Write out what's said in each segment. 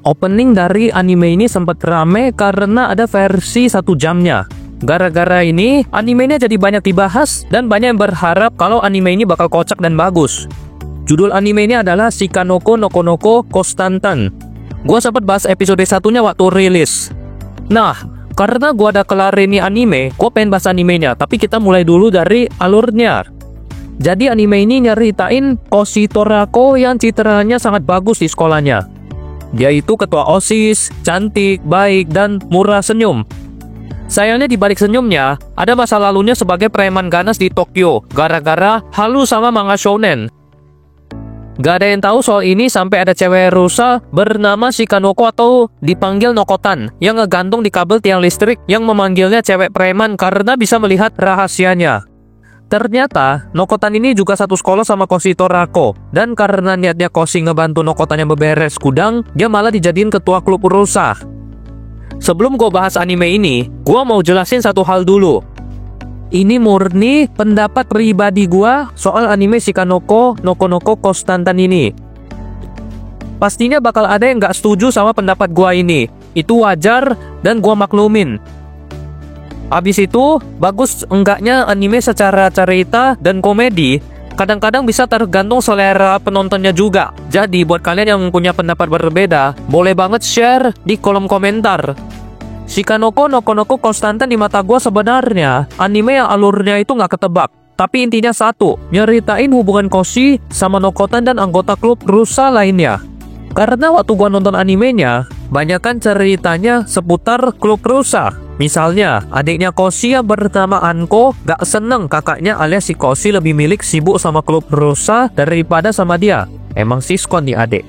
Opening dari anime ini sempat rame karena ada versi 1 jamnya. Gara-gara ini, anime ini jadi banyak dibahas dan banyak yang berharap kalau anime ini bakal kocak dan bagus. Judul anime ini adalah Shikanoko no Konoko Kostantan. Gua sempat bahas episode 1-nya waktu rilis. Nah, karena gua ada kelar ini anime, gua pengen bahas animenya, tapi kita mulai dulu dari alurnya. Jadi anime ini nyeritain Koshi Torako yang citranya sangat bagus di sekolahnya. Dia itu ketua OSIS, cantik, baik, dan murah senyum. Sayangnya di balik senyumnya, ada masa lalunya sebagai preman ganas di Tokyo, gara-gara halu sama manga shounen. Gak ada yang tahu soal ini sampai ada cewek rusa bernama Shikanoko atau dipanggil Nokotan yang ngegantung di kabel tiang listrik yang memanggilnya cewek preman karena bisa melihat rahasianya. Ternyata, Nokotan ini juga satu sekolah sama Koshi Torako, dan karena niatnya Koshi ngebantu Nokotan yang beberes gudang, dia malah dijadiin ketua klub rusa. Sebelum gue bahas anime ini, gue mau jelasin satu hal dulu. Ini murni pendapat pribadi gue soal anime Shikanoko no Konoko Kostantan ini. Pastinya bakal ada yang gak setuju sama pendapat gue ini. Itu wajar dan gue maklumin. Abis itu, bagus enggaknya anime secara cerita dan komedi kadang-kadang bisa tergantung selera penontonnya juga. Jadi buat kalian yang punya pendapat berbeda, boleh banget share di kolom komentar. Shikanoko no Konoko Kostantan di mata gua sebenarnya anime yang alurnya itu nggak ketebak. Tapi intinya satu, nyeritain hubungan Koshi sama Nokotan dan anggota klub rusa lainnya. Karena waktu gua nonton animenya, banyakan ceritanya seputar klub rusa. Misalnya, adiknya Koshi yang bernama Anko gak seneng kakaknya alias si Koshi lebih sibuk sama klub rusa daripada sama dia. Emang siskon nih adik.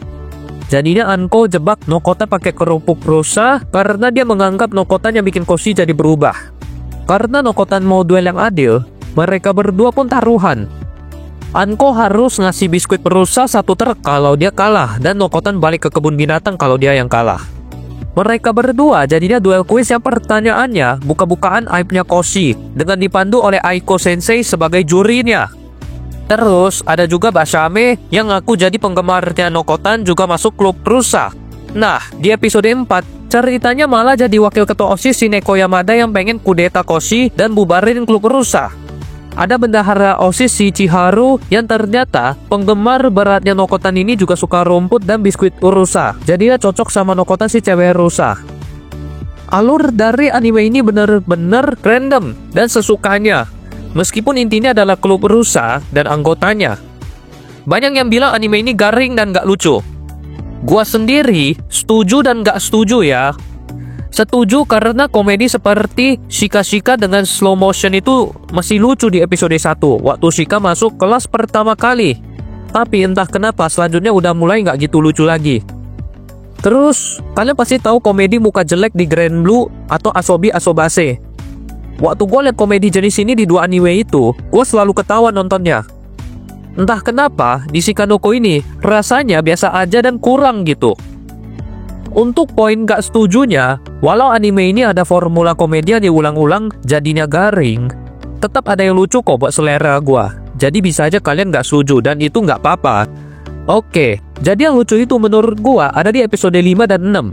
Jadinya Anko jebak Nokotan pakai kerupuk rusa karena dia menganggap Nokotan yang bikin Koshi jadi berubah. Karena Nokotan mau duel yang adil, mereka berdua pun taruhan. Anko harus ngasih biskuit rusa 1 truk kalau dia kalah, dan Nokotan balik ke kebun binatang kalau dia yang kalah. Mereka berdua jadinya duel kuis yang pertanyaannya buka-bukaan aibnya Koshi dengan dipandu oleh Aiko Sensei sebagai jurinya. Terus ada juga Basame yang ngaku jadi penggemarnya Nokotan juga masuk klub rusa. Nah, di episode 4 ceritanya malah jadi wakil ketua OSIS Shineko Yamada yang pengen kudeta Koshi dan bubarin klub rusa. Ada bendahara OSIS si Chiharu yang ternyata penggemar beratnya Nokotan ini juga suka rumput dan biskuit rusa. Jadi dia cocok sama Nokotan si cewek rusa. Alur dari anime ini bener-bener random dan sesukanya. Meskipun intinya adalah klub rusa dan anggotanya. Banyak yang bilang anime ini garing dan gak lucu. Gua sendiri setuju dan gak setuju ya. Setuju karena komedi seperti Shika-Shika dengan slow motion itu masih lucu di episode 1 waktu Shika masuk kelas pertama kali. Tapi entah kenapa selanjutnya udah mulai nggak gitu lucu lagi. Terus, kalian pasti tahu komedi muka jelek di Grand Blue atau Asobi Asobase. Waktu gue liat komedi jenis ini di 2 anime itu, gue selalu ketawa nontonnya. Entah kenapa, di Shikanoko ini rasanya biasa aja dan kurang gitu. Untuk poin gak setujunya, walau anime ini ada formula komedi yang diulang-ulang jadinya garing, tetap ada yang lucu kok buat selera gua. Jadi bisa aja kalian gak setuju dan itu gak apa-apa. Oke, jadi yang lucu itu menurut gua ada di episode 5 dan 6.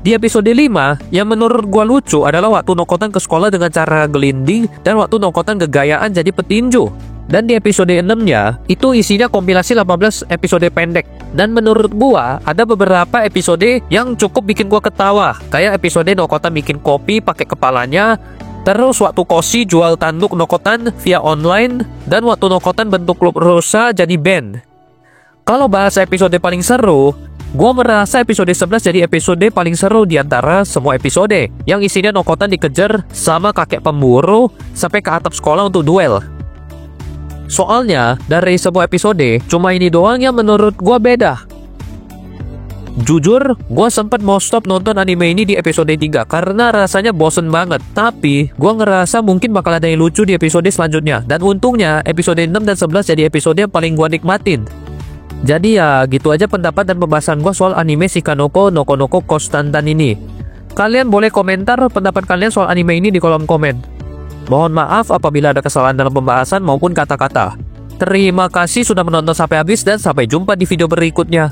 Di episode 5, yang menurut gua lucu adalah waktu Nokotan ke sekolah dengan cara gelinding dan waktu Nokotan kegayaan jadi petinju. Dan di episode 6-nya, itu isinya kompilasi 18 episode pendek. Dan menurut gua, ada beberapa episode yang cukup bikin gua ketawa. Kayak episode Nokotan bikin kopi pakai kepalanya, terus waktu Koshi jual tanduk Nokotan via online, dan waktu Nokotan bentuk klub rusa jadi band. Kalau bahas episode paling seru, gua merasa episode 11 jadi episode paling seru di antara semua episode, yang isinya Nokotan dikejar sama kakek pemburu sampai ke atap sekolah untuk duel. Soalnya, dari semua episode, cuma ini doang yang menurut gua beda. Jujur, gua sempet mau stop nonton anime ini di episode 3 karena rasanya bosen banget. Tapi, gua ngerasa mungkin bakal ada yang lucu di episode selanjutnya. Dan untungnya, episode 6 dan 11 jadi episode yang paling gua nikmatin. Jadi ya, gitu aja pendapat dan pembahasan gua soal anime Shikanoko no Konoko Kostantan ini. Kalian boleh komentar pendapat kalian soal anime ini di kolom komen. Mohon maaf apabila ada kesalahan dalam pembahasan maupun kata-kata. Terima kasih sudah menonton sampai habis dan sampai jumpa di video berikutnya.